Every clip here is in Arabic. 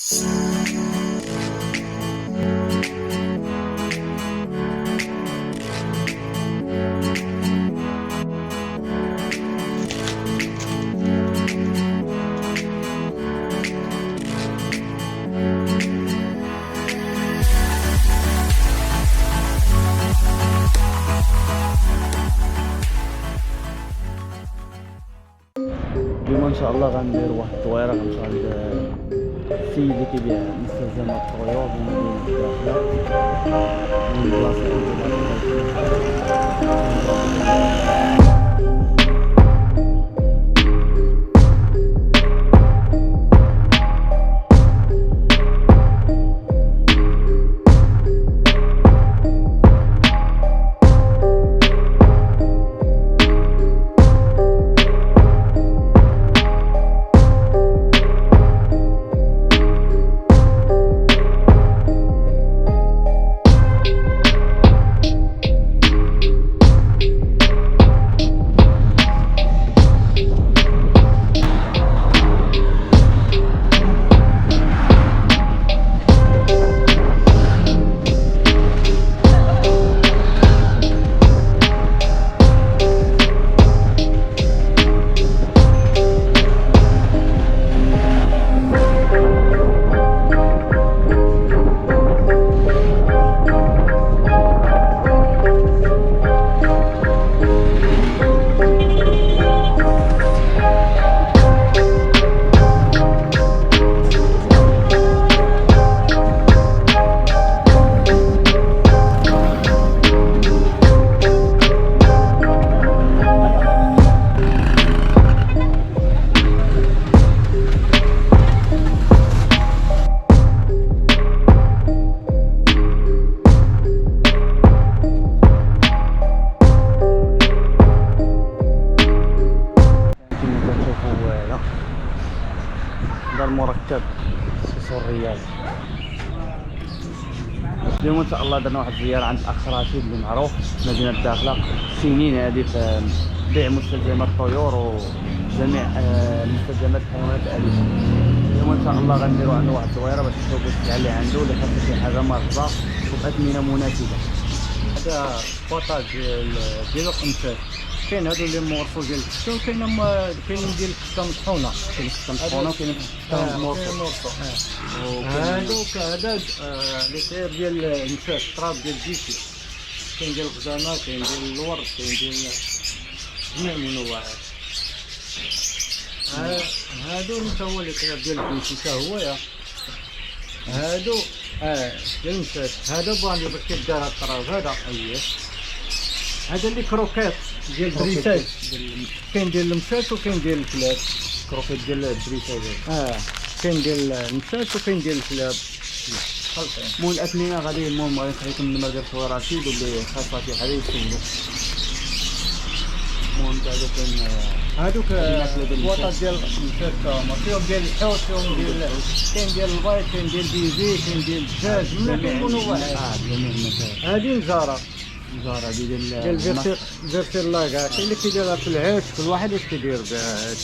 اليوم ان شاء الله غندير واحد الطويره غنمشي عند السيد اللي كيبيع مستلزمات الطيور من مدينه الداخله من بلاصه هذا المركب 6 ريال. اليوم ان شاء الله درنا واحد الزياره عند الاخ رشيد اللي معروف في مدينه الداخله، سنين هذه في بيع مستلزمات الطيور وجميع مستلزمات الحيوانات الاليفه. اليوم ان شاء الله غنديروا عنده واحد الزويره باش نشوفوا السلعه اللي عنده اللي خاصها شي حاجه مرصوصه وباثمنه مناسبه. هذا بوطاج ديال القمشات، كاين هادو اللي مورفو ديال الكفته وكاين ديال الكفته مطحونه، كاين الكفته مطحونه وكاين الكفته مورفو. هادوك هذا اللي ساير ديال المشات التراب ديال الجيشي، كاين ديال القزامه، كاين ديال الورد، كاين ديال جميع المنوعات. هادو حتى هو اللي كاين ديال الجيشي حتى هو يا هادو ديال المشات. هذا باندي باش كيدار الطراز هذا اييه. هذا اللي كروكيت ديال الدريساج، كاين ديال المشات وكاين ديال الكلاب. كروكيت ديال الدريساج كاين ديال المشات وكاين ديال الكلاب. المهم الاثنين غادي المهم غادي نخليكم لما دير صور رشيد واللي خاصها شي حاجه يسولوا. المهم هادو كاين هادوك الوطات ديال المشات فيهم ديال الحوت، فيهم ديال كاين ديال البيض، كاين ديال البيزي، كاين ديال الدجاج، من كل المنوعات. جميع المكان. هادي نزاره ديال فيرسير لاكا، كاين اللي كيديرها في العاش، كل واحد واش كيدير بها.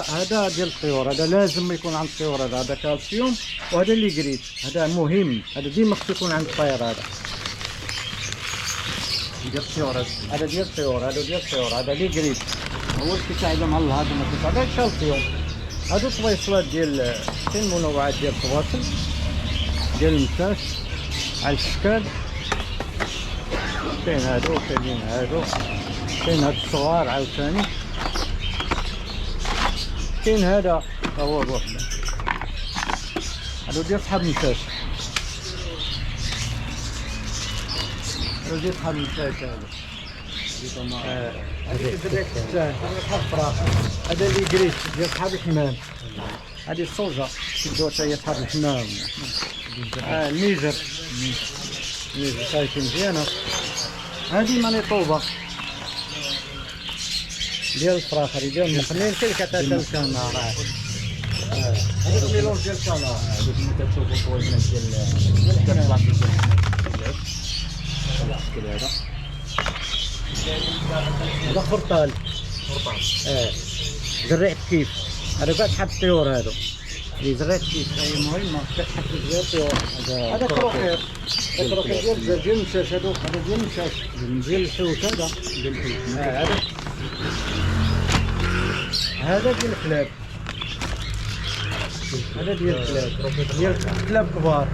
هذا ديال الطيور، هذا لازم يكون عند الطيور. هذا كالسيوم، وهذا اللي قريت هذا مهم، هذا ديما خصو يكون عند الطير. هذا ديال الطيور، هذا ديال الطيور، هذا ديال الطيور، هذا اللي قريت هو اللي كيساعدهم على الهضم. هذا كالسيوم. هادو الطويصلات ديال كاين منوعات ديال الطواصل ديال المساس على الشكال. كاين هادو كاينين هادو، كاين هاد الصغار عاوتاني، كاين هذا هو بوحده. هادو ديال صحاب المساس، هادو ديال صحاب المساس. هادي بداك صحاب الفراخ. هذا اللي قريت ديال صحاب الحمام. هادي الصوجه كيدوها حتى هي صحاب الحمام. الميزر صايفين مزيانه. هادي مانيطوبه ديال الفراخ، هادي ديال المقنين، كاين كتاتا الكنار. هادي الميلون ديال الكنار. هادوك اللي كتشوفوا الطوينات ديال البلاصه ديال هذا خرطال. قريع كيف هذا كاع تحب الطيور هذا اللي صغير شي مهمه تحب الطيور. هذا كروكير، الكروكير ديال المشاش، هذا ديال المشاش ديال الحوت. هذا ديال الحوت. هذا ديال الكلاب، هذا ديال الكلاب، ديال الكلاب كبار.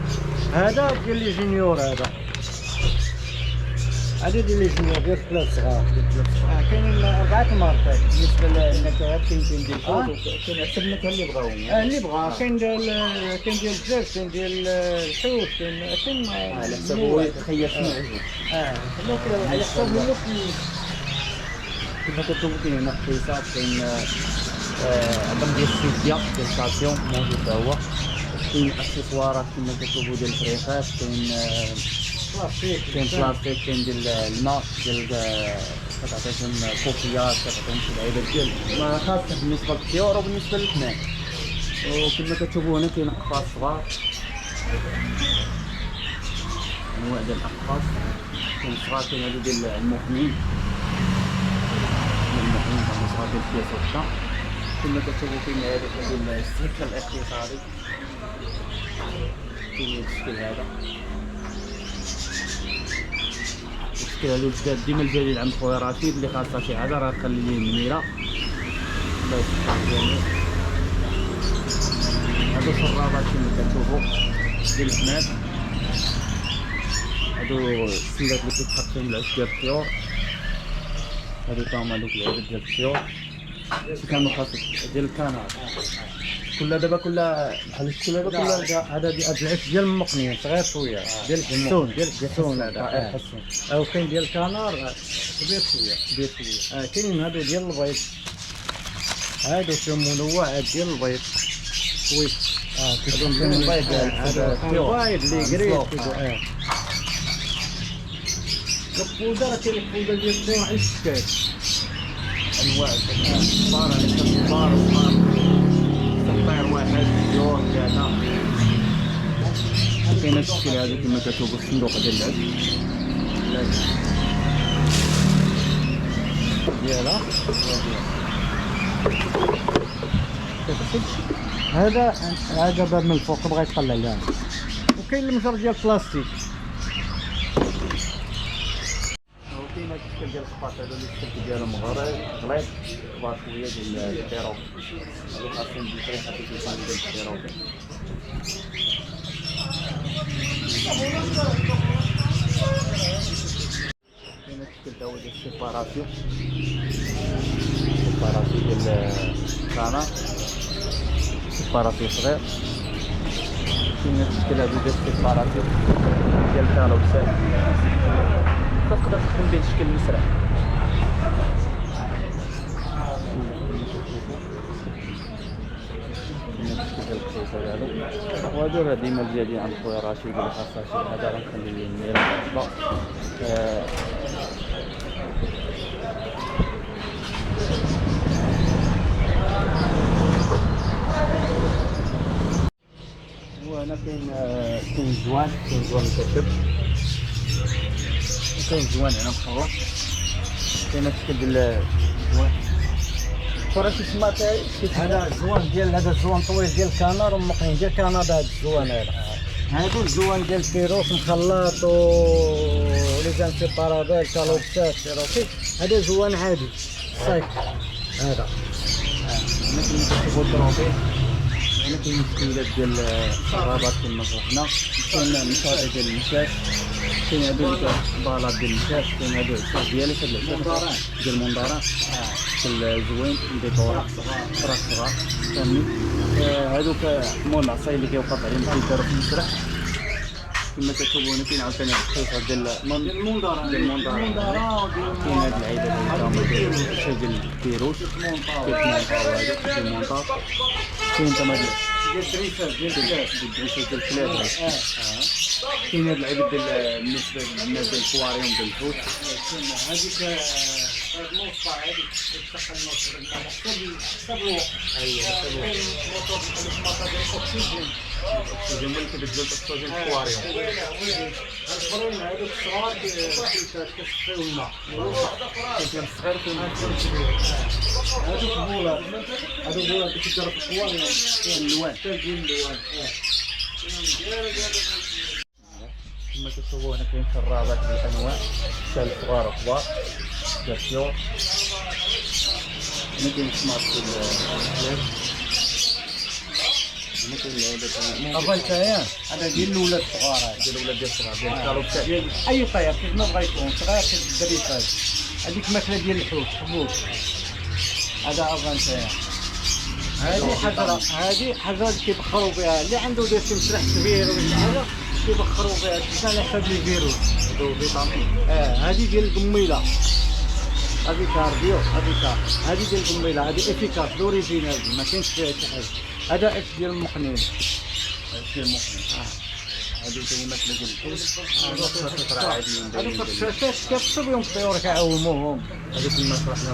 هذا ديال لي جونيور، هذا ديال لي جونيور ديال الكلاب صغار. كاينين 4 ماركات بالنسبه للنكهات كاين ديال الحوت وكاين حسب النكهه اللي بغاوهم. اللي بغا. كاين ديال الدجاج، كاين ديال الحوت، كاين على حسب هو يتخيل شنو عجبو. على حسب منو كما كتشوفوا كاين هنا قصيصات، كاين عظم ديال السيديا ديال الكالسيوم موجود حتى هو. كاين اكسسوارات كما كتشوفوا ديال الفريخات، كاين بلاستيك، كاين ديال الماء، ديال كتعطيهم كوفيات، كتعطيهم شي لعيبات ديال ما خاصه بالنسبه للطيور وبالنسبه للحمام. وكما كتشوفوا هنا كاين اقفاص صغار، انواع ديال الاقفاص. كاين صغار، كاين هادو ديال المحمين، صغار ديال الكياس وحده. كما كتشوفوا كاين هادو ديال السلك الاقتصادي، كاين الشكل هذا. الشكل هذا الجداد ديما الجديد عند خويا رشيد، اللي خاصها شي حاجه راه تخلي ليه منيره باش يعني. هادو شرابات كما كتشوفوا ديال الحمام، هادو السيلات اللي كيتحط فيهم العش ديال الطيور. هادو تا هما دوك العيدات ديال الطيور، شي كانوا خاص ديال الكنار. كلها دابا كلها بحال الشكل هذا كلها. هذا العش ديال المقنين صغير شويه، ديال الحسون، هذا حسون. او كاين ديال الكنار كبير شويه. كاين هادو ديال البيض، هادو فيهم منوع ديال البيض شويه. كيكون فيهم البيض، هذا البيض اللي قريب. الفوده راه كاين الفوده ديال الطيور على الشكال، انواع صغار على حسب كبار وصغار. طير واحد طيور 3. كاين الشكل هذا كما كتشوفوا الصندوق ديال العش ديالها. هذا باب من الفوق بغا يطلع لها. وكاين المجر ديال البلاستيك. وكاين هاد الشكل ديال الخباط، هذا الشكل ديالهم غليظ، كبار شويه ديال البيرو، هادو خاصين بالفريحه كيكون ديال البيرو. كاين الشكل تا هو ديال السيباراسيون ديال الكنار، سيباراسيون صغير. كاين الشكل هادو ديال السيباراسيون ديال الكالوسات، تقدر تخدم به شكل مسرح. وهادو راه ديما الجديد عند خويا رشيد، اللي خاصها شي حاجه راه نخلي ليه النيره مناسبه. وهنا كاين جوان مكتب، وكاين جوان هنا مخلط. كاين الشكل ديال الجوان، شو شي سمات هذا الزوان ديال هذا الزوان طويل ديال الكنار ومقنين ديال كندا. هذا الزوان هادو الزوان ديال الفيروس مخلط ولي زان سيبارابيل كالوبسات سيروكي. هذا زوان عادي صايك. هذا هنا كنشوفوا الطروبيل، هنا كاين الشكيلات ديال الشرابات كما شرحنا. كاين المشاطي ديال المشاش، كاين هادو البالات ديال المشاش، كاين هادو العشاش ديالي هاد العشاش ديال المنظرات زوين ديكور فراك صغار فهمتي. هادوك مول العصاي اللي كيوقف عليهم كيداروا في المسرح كما كتشوفوا. هنا كاين عاوتاني الخيط ديال المنظرات، كاين هاد العيبه ديال الكيروش ديال المونطاج، كاين تما ديال الدريسات ديال الكلاب. كاين هاد اللعيبات ديال بالنسبه للناس ديال الكواريوم ديال الحوت. هذيك الموصة هذيك تدخل الموصة حسب الوقت. كاين موتور ديال الاكسجين اللي كيبدلوا الاكسجين في الكواريوم. البرون هذوك الصغار كيشفيو الماء. كاين الصغير وكاين الكبير. هادو بولات هادو بولات كيديروا في الصوان اللوان تاجين اللوان كما كتشوفوا هنا كاين شرابات بالانواع حتى الصغار وكبار ديال الطيور. هنا كاين السماط ديال الكلاب. هنا كاين العيدات افالتايان هذا ديال الولاد الصغار هذا ديال الولاد ديال الصغار ديال الكالوبسات ديال اي طير كيف ما بغا يكون صغير كيف الدريفات. هذيك ماكله ديال الحوت حبوب هذا افالتايان. هذه حجره اللي كيبخروا بها اللي عنده داك مسرح كبير ولا شي حاجه كيبخروا بها تسال على حساب الفيروس. هادو فيتامين. هذه ديال القميله هذه كارديو هذه ديال القميله هذه افيكاس دوريجينال ما كاينش فيها شي حاجه. هذا اف ديال المقنين ديال المقنع. هادو كاين ماكله ديال الحوت. راه عاديين هذوك دايرين الشاشات كيفصل بهم الطيور كيعوموهم. هذوك كما شرحنا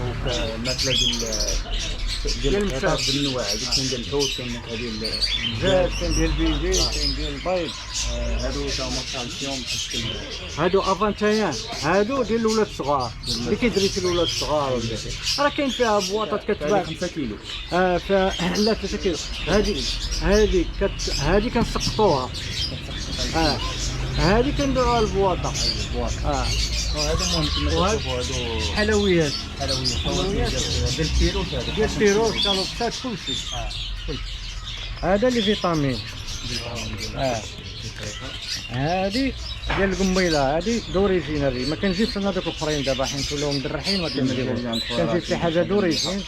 الماكله ديال العطاف بالنوع. هذيك كاين ديال الحوت كاين ديال زاد كاين ديال البيجي كاين ديال البيض. هادو تا هما كالسيوم بحال هادو افانتايان هادو ديال الولاد الصغار اللي كيدري الولاد الصغار ولا شي راه كاين فيها بواطات كتباع 5 كيلو. لا 3 كيلو. هذه كنسقطوها. هذه كنديروها البواطه. هادو المهم كما كتشوفوا هادو حلويات حلويات ديال الكيروس. هذا ديال التيروس كالوبسات كلشي. هذا اللي فيتامين. هذه ديال القميله هذه دوريجينال ما كنجيبش انا دوك الاخرين دابا حيت ولاو مدرحين ما كنديروش كنجيب شي حاجه دوريجين.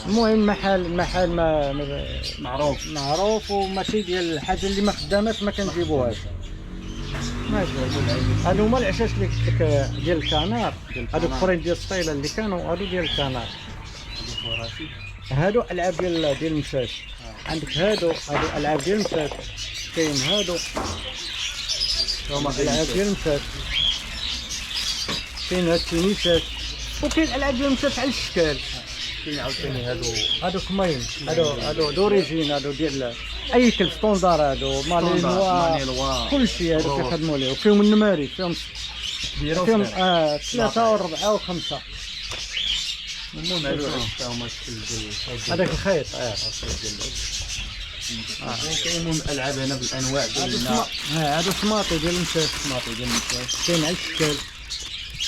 المهم محل ما معروف وماشي ديال الحاجه اللي ما خداماش ما كنجيبوهاش. ماشي هادو هما العشاش اللي قلت لك ديال الكنار. هادو الاخرين ديال السطيله اللي كانوا هادو ديال الكنار. هادو العاب ديال المشاش. عندك هادو العاب ديال المشاش. كاين هادو العاب ديال المشاش. كاين هاد التينيسات وكاين العاب ديال المشاش على الشكال. كاين عاوتاني هادو كمين هادو دوريجين هادو ديال اي كلب ستوندار هادو مالينوا كلشي هادو كيخدموا ليه وفيهم النماري فيهم 3 و4 و5. المهم هادو حتى هما الشكل ديال هذاك الخيط. وكاين المهم العاب هنا بالانواع ديال هادو سماطي ديال المشاش. كاين على الشكال.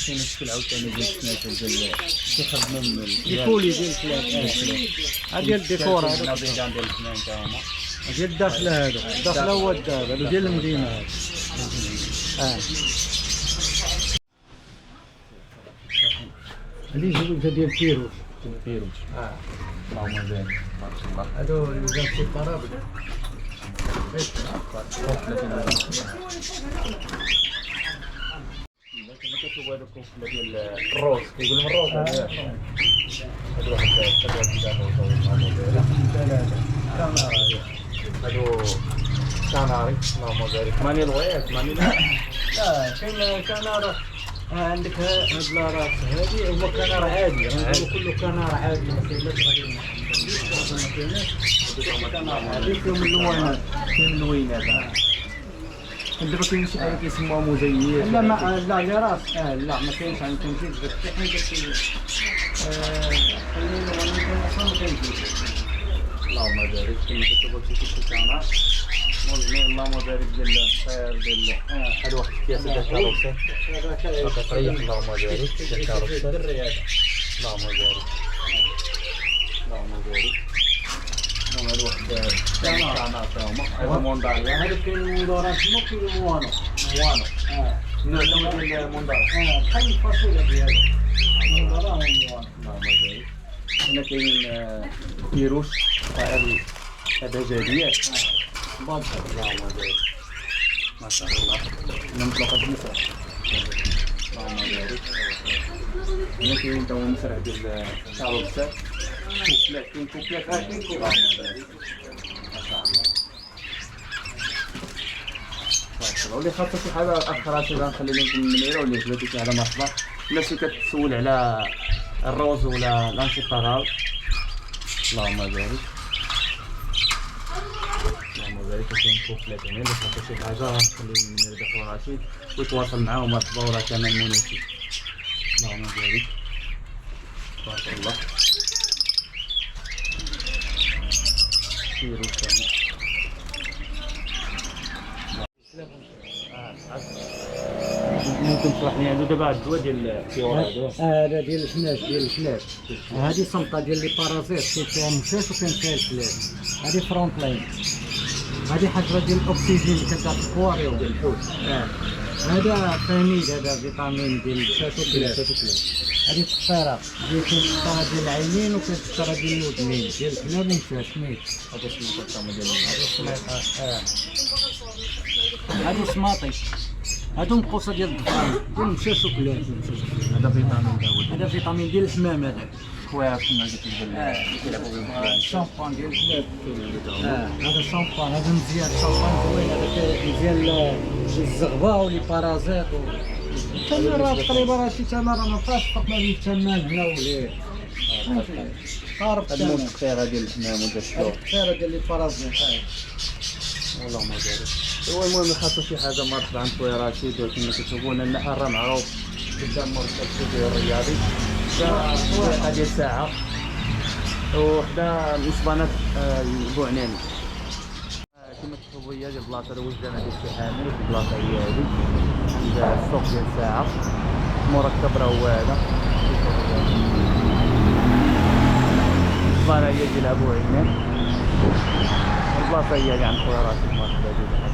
كاين الشكل عاوتاني ديال السناتر ديال كيخدموا من الكولي ديال الكلاب. هاد ديال الديكور هادو ديال الفنان تا هما ديال الداخله. هادو الداخله هو الدار هادو ديال المدينه هادو. هذه زوجه ديال الفيروس. اللهم بارك ما شاء الله. هادو اللي في الطرابل. كما كتشوفوا هذوك الكفله ديال الروز كيقولوا الروز. هادو واحد هادو كناري. اللهم بارك. ماني الغياث ماني لا كاين كنار. عندك هاد لاراس هادي هو كنار عادي غنقولوا كله كنار عادي ما كاينلاش غادي هادي فيهم اللوينات. كاين اللوينات. دابا كاين شي حاجه كيسموها مزيت. لا لاراس لا ما كاينش عندي تنزيد داك حيت خلينا ما كاينش. اللهم بارك. كما كتشوفوا شي كنار اللهم بارك ديال الخير ديال هاد واحد الكياس ديال الكاروسه قطريه. اللهم بارك ديال الكاروسه. اللهم بارك. المهم هاد واحد كنار تا هما. هذا مونداريا. هذا كاين مندورات مو كاين موانو. النوع ديال الموندار. بحال الفاصوليا ديالو المندورة هو موانو. اللهم بارك. هنا كاين كيروش هذا جديات. اللهم بارك ما شاء الله. هنا مطلقة المسرح. اللهم بارك. هنا كاين تا هو المسرح ديال الكاروسات. كوكلات كاين كوكلات. اللهم بارك ما شاء الله. واللي خاصها شي حاجه اخرى شي غنخلي لكم النميره واللي عجبتك شي حاجه مرحبا. الناس اللي كتسول على الروز ولا لانسيباغال. اللهم بارك. اللهم بارك. كاين كوكلات هنا اللي خاصها شي حاجه غنخلي النميره ديال رشيد ويتواصل معاهم مرحبا وراه كمان مناسب. اللهم بارك. بارك الله. كيلو ثاني. ممكن تشرح لي هادو دابا هاد الدواء ديال الفيورا هادو؟ هذا ديال الحناش ديال الكلاب. هذه صمطه ديال لي بارازيت كاين فيها مشاش وكاين فيها الكلاب. هذه فرونت لاين. هذه حجره ديال الاكسجين اللي كتعطيو ديال الحوت. هذا فاميد، هذا فيتامين ديال المشاش والكلاب. هذه التفطيره ديال التفطيره ديال العينين وكاين التفطيره ديال الودنين ديال الكلاب والمشاش ميت. هذا شنو كتعمل ديال هادو سماطي، هادو مقوصه ديال الضفران ديال المشاش والكلاب. هذا فيتامين تا هو هذا فيتامين ديال الحمام. هذاك كويس كما قلت لك الشامبان ديال الكلاب. هذا الشامبان، هذا مزيان، الشامبان زوين، هذا مزيان للزغبه ولي بارازيت. الثمن راه تقريبا راه شي ثمن راه ما بقاش فرق ما بين الثمن هنا وليه. عارف هاد الثمن المسكتيره ديال الحمام وديال الشهور. الكثيره ديال لي بارازيت. اللهم بارك. هو المهم خاصو شي حاجه مرتبطه عن خويا رشيد، كما كتشوفوا لنا النحر راه معروف قدام مركز التدريب الرياضي. واحد ديال الساعه وحده الاسبانات البوعناني. كما تشوفوا هي ديال البلاصه اللي وجدنا ديال الشي حامل، البلاصه هي هذه عند السوق ديال الساعه. المركب راه هو هذا، الاسبانه هي ديال ابو عينان. البلاصه هي اللي عند خويا رشيد مرحبا بك.